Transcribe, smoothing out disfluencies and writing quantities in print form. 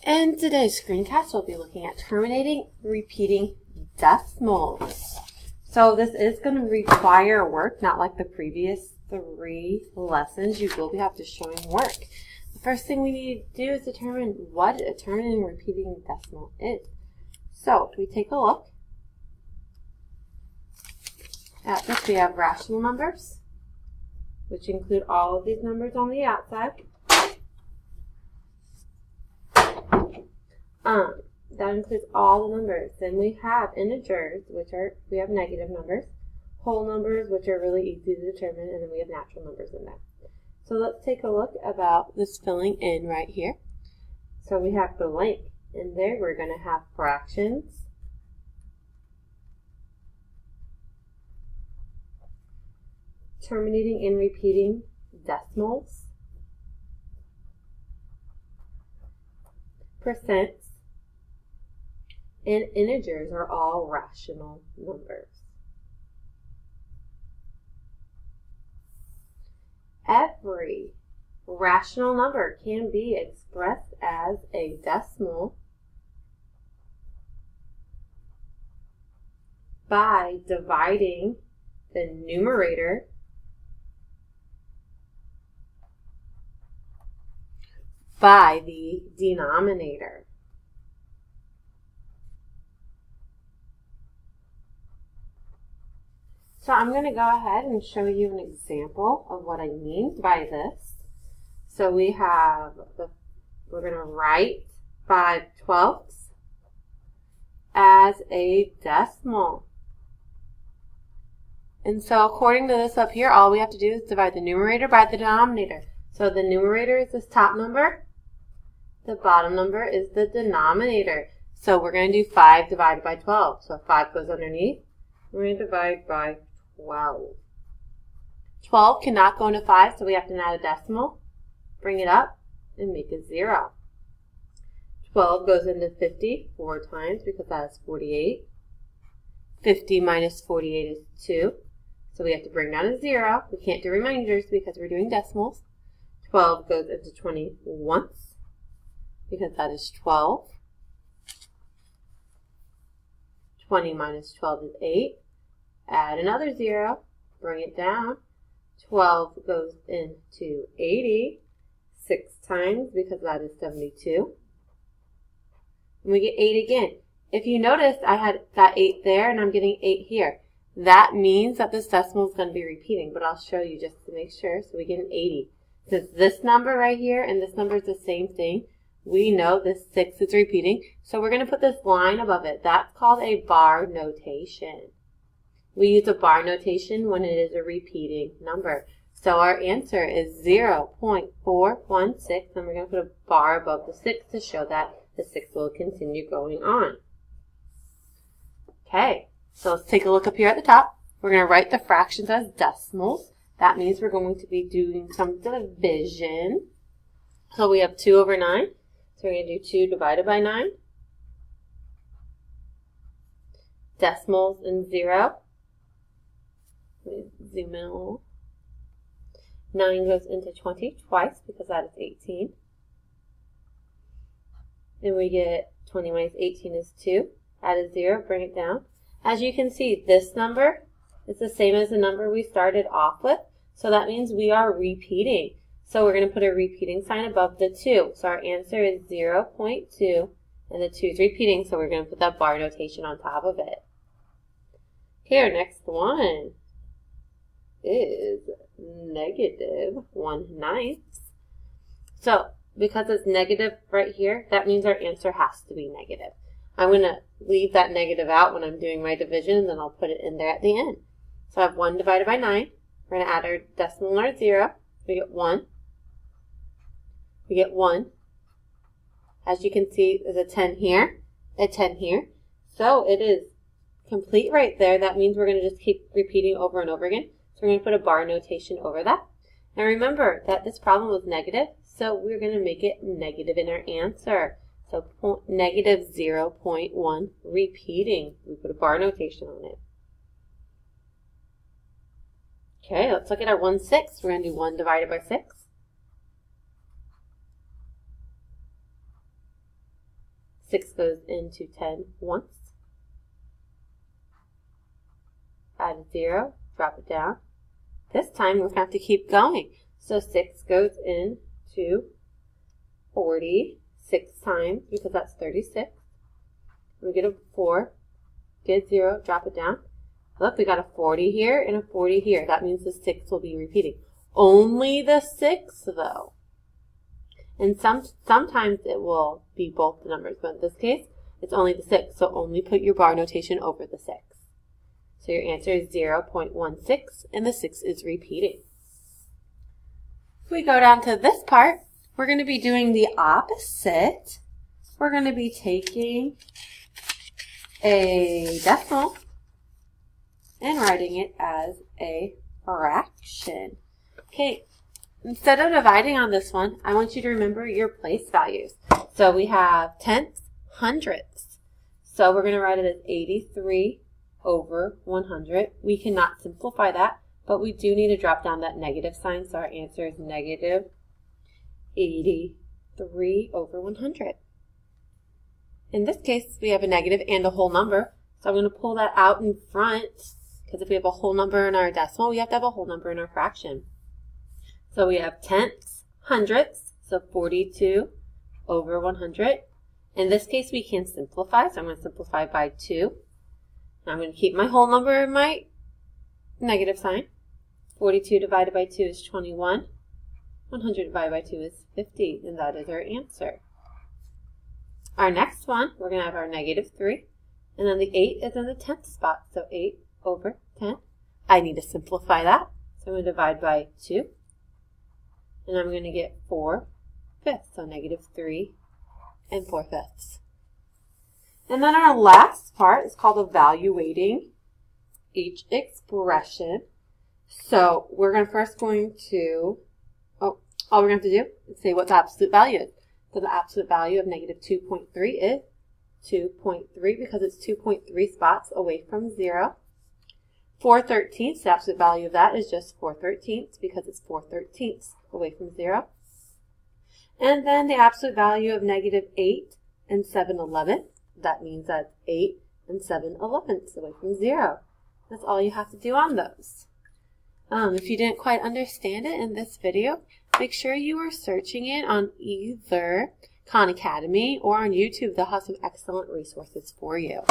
In today's screencast, we'll be looking at terminating repeating decimals. So this is going to require work, not like the previous 3 lessons. You will have to showing work. The first thing we need to do is determine what a terminating repeating decimal is. So if we take a look at this, we have rational numbers, which include all of these numbers on the outside. That includes all the numbers. Then we have integers, we have negative numbers, whole numbers, which are really easy to determine, and then we have natural numbers in there. So let's take a look about this filling in right here. So we have blank. In there we're going to have fractions, terminating and repeating decimals, percents, and integers are all rational numbers. Every rational number can be expressed as a decimal by dividing the numerator by the denominator. So I'm going to go ahead and show you an example of what I mean by this. So we have, we're going to write 5/12 as a decimal. And so according to this up here, all we have to do is divide the numerator by the denominator. So the numerator is this top number. The bottom number is the denominator. So we're going to do 5 divided by 12. So 5 goes underneath. We're going to divide by 12. 12 cannot go into 5, so we have to add a decimal, bring it up, and make a 0. 12 goes into 50 4 times because that is 48. 50 minus 48 is 2. So we have to bring down a 0. We can't do reminders because we're doing decimals. 12 goes into 20 once because that is 12. 20 minus 12 is 8. Add another 0, bring it down. 12 goes into 80 6 times because that is 72. And we get 8 again. If you notice, I had got 8 there and I'm getting 8 here. That means that this decimal is going to be repeating, but I'll show you just to make sure. So we get an 80. Since this number right here and this number is the same thing, we know this 6 is repeating. So we're going to put this line above it. That's called a bar notation. We use a bar notation when it is a repeating number. So our answer is 0.416, and we're going to put a bar above the 6 to show that the 6 will continue going on. Okay, so let's take a look up here at the top. We're going to write the fractions as decimals. That means we're going to be doing some division. So we have 2 over 9. So we're going to do 2 divided by 9. Decimals and 0. Zoom in a little. 9 goes into 20 twice because that is 18. And we get 20 minus 18 is 2. Add a 0, bring it down. As you can see, this number is the same as the number we started off with. So that means we are repeating. So we're going to put a repeating sign above the 2. So our answer is 0.2. And the 2 is repeating, so we're going to put that bar notation on top of it. Here, next one is -1/9. So because it's negative right here, that means our answer has to be negative. I'm going to leave that negative out when I'm doing my division, and then I'll put it in there at the end. So I have 1 divided by 9. We're going to add our decimal and our 0. We get 1. We get 1. As you can see, there's a 10 here, a 10 here. So it is complete right there. That means we're going to just keep repeating over and over again. So we're going to put a bar notation over that. Now remember that this problem was negative, so we're going to make it negative in our answer. So negative 0.1 repeating. We put a bar notation on it. Okay, let's look at our 1/6. We're going to do 1 divided by 6. 6 goes into 10 once. Add a 0, drop it down. This time we're going to have to keep going. So 6 goes into 40 6 times because that's 36. We get a 4, get a 0, drop it down. Look, we got a 40 here and a 40 here. That means the 6 will be repeating. Only the 6 though. And sometimes it will be both the numbers, but in this case, it's only the 6. So only put your bar notation over the 6. So your answer is 0.16, and the 6 is repeating. If we go down to this part, we're going to be doing the opposite. We're going to be taking a decimal and writing it as a fraction. Okay, instead of dividing on this one, I want you to remember your place values. So we have tenths, hundredths. So we're going to write it as 83 over 100. We cannot simplify that, but we do need to drop down that negative sign. So our answer is negative 83 over 100. In this case, we have a negative and a whole number. So I'm going to pull that out in front, because if we have a whole number in our decimal, we have to have a whole number in our fraction. So we have tenths, hundredths, so 42 over 100. In this case, we can simplify, so I'm going to simplify by 2. Now I'm going to keep my whole number in my negative sign. 42 divided by 2 is 21. 100 divided by 2 is 50, and that is our answer. Our next one, we're going to have our negative 3, and then the 8 is in the 10th spot, so 8 over 10. I need to simplify that, so I'm going to divide by 2, and I'm going to get 4 fifths, so negative 3 and 4 fifths. And then our last part is called evaluating each expression. So we're all we're going to do is say what the absolute value is. So the absolute value of negative 2.3 is 2.3 because it's 2.3 spots away from 0. 4/13, the absolute value of that is just 4/13 because it's 4/13 away from 0. And then the absolute value of negative 8 and 7/11, that means that's 8 and 7/11 away from 0. That's all you have to do on those. If you didn't quite understand it in this video, make sure you are searching it on either Khan Academy or on YouTube. They'll have some excellent resources for you.